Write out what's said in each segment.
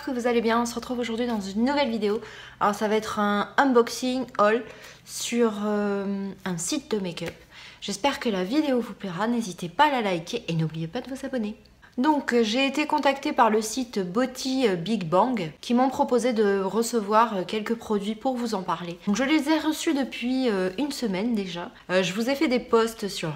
j'espère que vous allez bien. On se retrouve aujourd'hui dans une nouvelle vidéo. Alors ça va être un unboxing haul sur un site de make-up. J'espère que la vidéo vous plaira, n'hésitez pas à la liker et n'oubliez pas de vous abonner. Donc j'ai été contactée par le site Beauty Big Bang qui m'ont proposé de recevoir quelques produits pour vous en parler. Donc je les ai reçus depuis une semaine déjà. Je vous ai fait des posts sur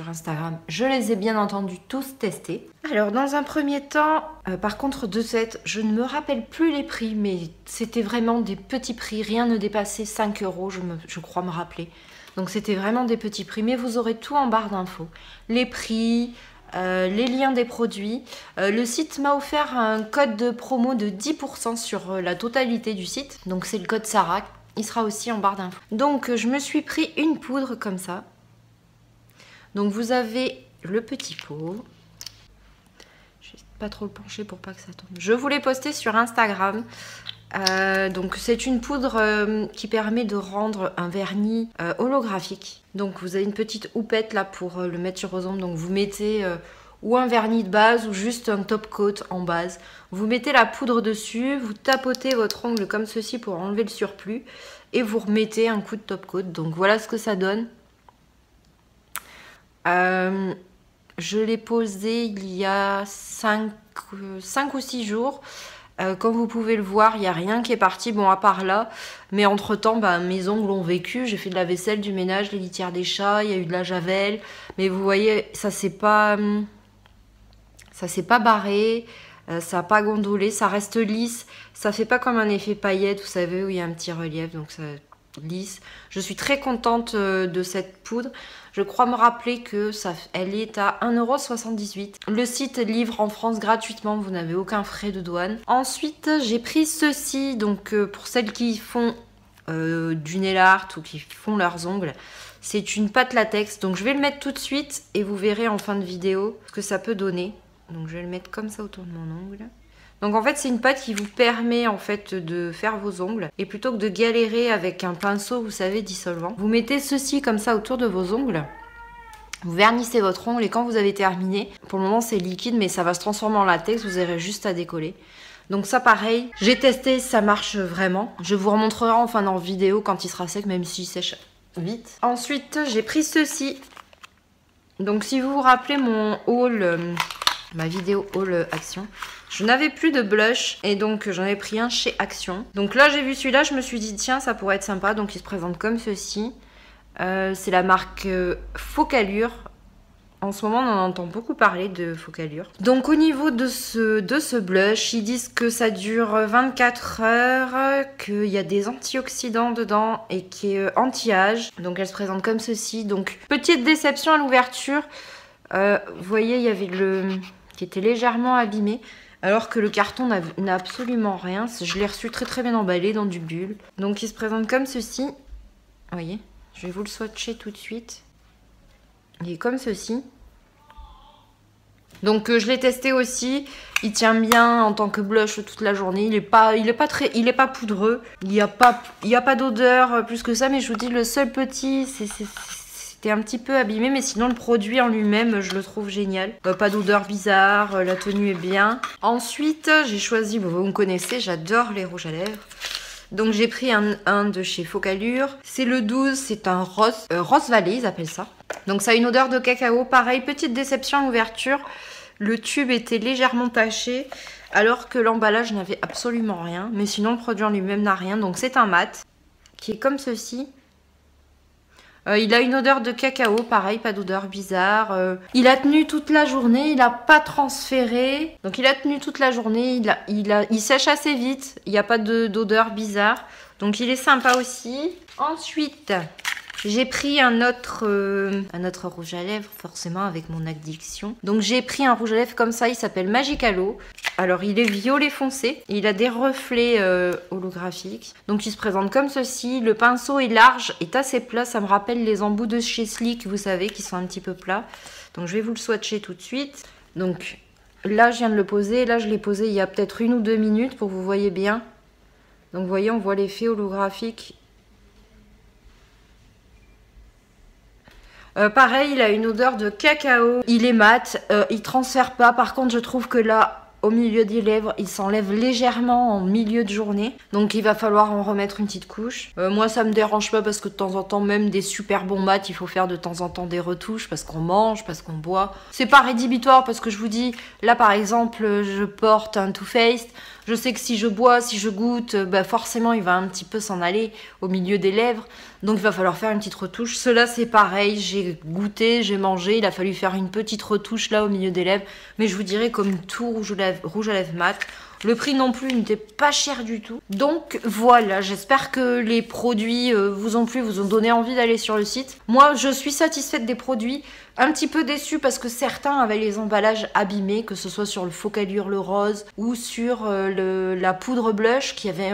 Instagram. Je les ai bien entendu tous testés. Alors dans un premier temps, par contre de cette, je ne me rappelle plus les prix, mais c'était vraiment des petits prix. Rien ne dépassait 5 €, je crois me rappeler. Donc c'était vraiment des petits prix, mais vous aurez tout en barre d'infos. Les prix... les liens des produits. Le site m'a offert un code de promo de 10% sur la totalité du site. Donc c'est le code Sarah. Il sera aussi en barre d'infos. Donc je me suis pris une poudre comme ça. Donc vous avez le petit pot. Je vais pas trop le pencher pour pas que ça tombe. Je vous l'ai posté sur Instagram. Donc c'est une poudre qui permet de rendre un vernis holographique. Donc vous avez une petite houppette là pour le mettre sur vos ongles. Donc vous mettez ou un vernis de base ou juste un top coat en base. Vous mettez la poudre dessus, vous tapotez votre ongle comme ceci pour enlever le surplus. Et vous remettez un coup de top coat. Donc voilà ce que ça donne. Je l'ai posé il y a 5 ou 6 jours. Comme vous pouvez le voir, il n'y a rien qui est parti, bon à part là. Mais entre temps, mes ongles ont vécu. J'ai fait de la vaisselle, du ménage, les litières des chats, il y a eu de la javel. Mais vous voyez, ça s'est pas barré, ça n'a pas gondolé, ça reste lisse. Ça fait pas comme un effet paillette, vous savez, où il y a un petit relief, donc ça lisse. Je suis très contente de cette poudre. Je crois me rappeler que elle est à 1,78 €. Le site livre en France gratuitement, vous n'avez aucun frais de douane. Ensuite, j'ai pris ceci, donc pour celles qui font du nail art ou qui font leurs ongles. C'est une pâte latex, donc je vais le mettre tout de suite et vous verrez en fin de vidéo ce que ça peut donner. Donc je vais le mettre comme ça autour de mon ongle. Donc en fait c'est une pâte qui vous permet en fait de faire vos ongles. Et plutôt que de galérer avec un pinceau, vous savez, dissolvant, vous mettez ceci comme ça autour de vos ongles. Vous vernissez votre ongle et quand vous avez terminé, pour le moment c'est liquide mais ça va se transformer en latex, vous aurez juste à décoller. Donc ça pareil, j'ai testé, ça marche vraiment. Je vous remontrerai en fin de vidéo quand il sera sec, même s'il sèche vite. Ensuite j'ai pris ceci. Donc si vous vous rappelez mon haul... ma vidéo haul Action. Je n'avais plus de blush et donc j'en ai pris un chez Action. Donc là j'ai vu celui-là, je me suis dit tiens ça pourrait être sympa. Donc il se présente comme ceci. C'est la marque Focallure. En ce moment on en entend beaucoup parler de Focallure. Donc au niveau de ce blush, ils disent que ça dure 24 heures, qu'il y a des antioxydants dedans et qui est anti-âge. Donc elle se présente comme ceci. Donc petite déception à l'ouverture. Vous voyez il y avait le... qui était légèrement abîmé, alors que le carton n'a absolument rien. Je l'ai reçu très bien emballé dans du bulle. Donc il se présente comme ceci. Vous voyez, je vais vous le swatcher tout de suite. Il est comme ceci. Donc je l'ai testé aussi. Il tient bien en tant que blush toute la journée. Il est pas poudreux. Il n'y a pas d'odeur plus que ça. Mais je vous dis, le seul petit, c'était un petit peu abîmé, mais sinon le produit en lui-même, je le trouve génial. Pas d'odeur bizarre, la tenue est bien. Ensuite, j'ai choisi, vous me connaissez, j'adore les rouges à lèvres. Donc j'ai pris un de chez Focallure. C'est le 12, c'est un Rose Valley, ils appellent ça. Donc ça a une odeur de cacao. Pareil, petite déception à l'ouverture. Le tube était légèrement taché, alors que l'emballage n'avait absolument rien. Mais sinon, le produit en lui-même n'a rien. Donc c'est un mat, qui est comme ceci. Il a une odeur de cacao, pareil, pas d'odeur bizarre. Il a tenu toute la journée, il n'a pas transféré. Donc il a tenu toute la journée, il sèche assez vite, il n'y a pas d'odeur bizarre. Donc il est sympa aussi. Ensuite, j'ai pris un autre rouge à lèvres, forcément avec mon addiction. Donc j'ai pris un rouge à lèvres comme ça, il s'appelle Magicalo. Alors il est violet foncé, il a des reflets holographiques. Donc il se présente comme ceci, le pinceau est large, est assez plat, ça me rappelle les embouts de chez Sleek, vous savez, qui sont un petit peu plats. Donc je vais vous le swatcher tout de suite. Donc là je viens de le poser, là je l'ai posé il y a peut-être 1 ou 2 minutes pour que vous voyez bien. Donc vous voyez, on voit l'effet holographique. Pareil, il a une odeur de cacao, il est mat, il transfère pas. Par contre je trouve que là, au milieu des lèvres, il s'enlève légèrement en milieu de journée. Donc il va falloir en remettre une petite couche. Moi ça me dérange pas parce que de temps en temps, même des super bons mats, il faut faire de temps en temps des retouches parce qu'on mange, parce qu'on boit. C'est pas rédhibitoire parce que je vous dis, là par exemple, je porte un Too Faced. Je sais que si je bois, si je goûte, bah forcément il va un petit peu s'en aller au milieu des lèvres. Donc il va falloir faire une petite retouche. Cela c'est pareil, j'ai goûté, j'ai mangé, il a fallu faire une petite retouche là au milieu des lèvres. Mais je vous dirais comme tout rouge à lèvres mat. Le prix non plus n'était pas cher du tout. Donc voilà, j'espère que les produits vous ont plu, vous ont donné envie d'aller sur le site. Moi je suis satisfaite des produits. Un petit peu déçue parce que certains avaient les emballages abîmés, que ce soit sur le Focallure le rose ou sur la poudre blush qui avait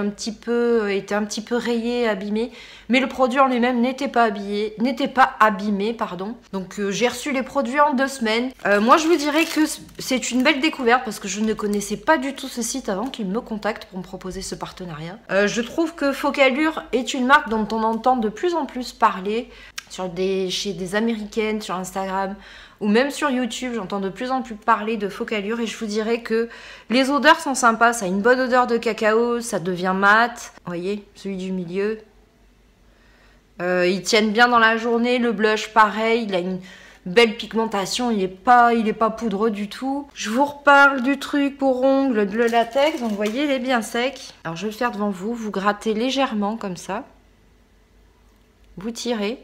été un petit peu rayée, abîmée. Mais le produit en lui-même n'était pas abîmé, pardon. Donc j'ai reçu les produits en 2 semaines. Moi je vous dirais que c'est une belle découverte parce que je ne connaissais pas du tout ce site avant qu'il me contacte pour me proposer ce partenariat. Je trouve que Focallure est une marque dont on entend de plus en plus parler. Chez des américaines, sur Instagram ou même sur YouTube, j'entends de plus en plus parler de Focallure et je vous dirais que les odeurs sont sympas. Ça a une bonne odeur de cacao, ça devient mat. Vous voyez, celui du milieu. Ils tiennent bien dans la journée. Le blush, pareil, il a une belle pigmentation. Il est pas poudreux du tout. Je vous reparle du truc pour ongles, le latex. Donc, vous voyez, il est bien sec. Alors, je vais le faire devant vous. Vous grattez légèrement comme ça. Vous tirez.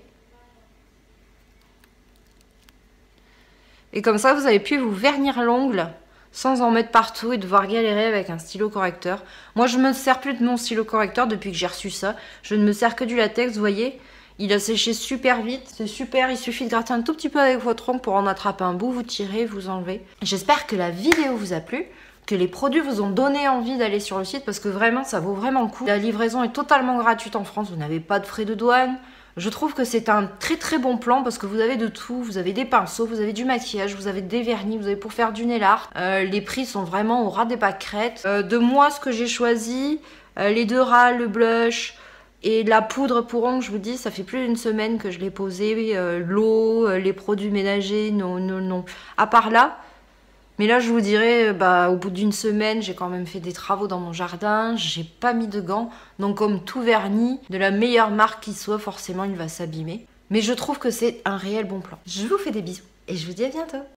Et comme ça, vous avez pu vous vernir l'ongle sans en mettre partout et devoir galérer avec un stylo correcteur. Moi, je ne me sers plus de mon stylo correcteur depuis que j'ai reçu ça. Je ne me sers que du latex, vous voyez. Il a séché super vite, c'est super. Il suffit de gratter un tout petit peu avec votre ongle pour en attraper un bout. Vous tirez, vous enlevez. J'espère que la vidéo vous a plu, que les produits vous ont donné envie d'aller sur le site parce que vraiment, ça vaut vraiment le coup. La livraison est totalement gratuite en France. Vous n'avez pas de frais de douane. Je trouve que c'est un très très bon plan parce que vous avez de tout, vous avez des pinceaux, vous avez du maquillage, vous avez des vernis, vous avez pour faire du nail art. Les prix sont vraiment au ras des pâquerettes. De moi, ce que j'ai choisi, les 2 ras, le blush et la poudre pour ongles, je vous dis, ça fait plus d'1 semaine que je l'ai posé. L'eau, les produits ménagers, non. À part là. Mais là, je vous dirais, au bout d'1 semaine, j'ai quand même fait des travaux dans mon jardin. J'ai pas mis de gants. Donc, comme tout vernis, de la meilleure marque qui soit, forcément, il va s'abîmer. Mais je trouve que c'est un réel bon plan. Je vous fais des bisous et je vous dis à bientôt.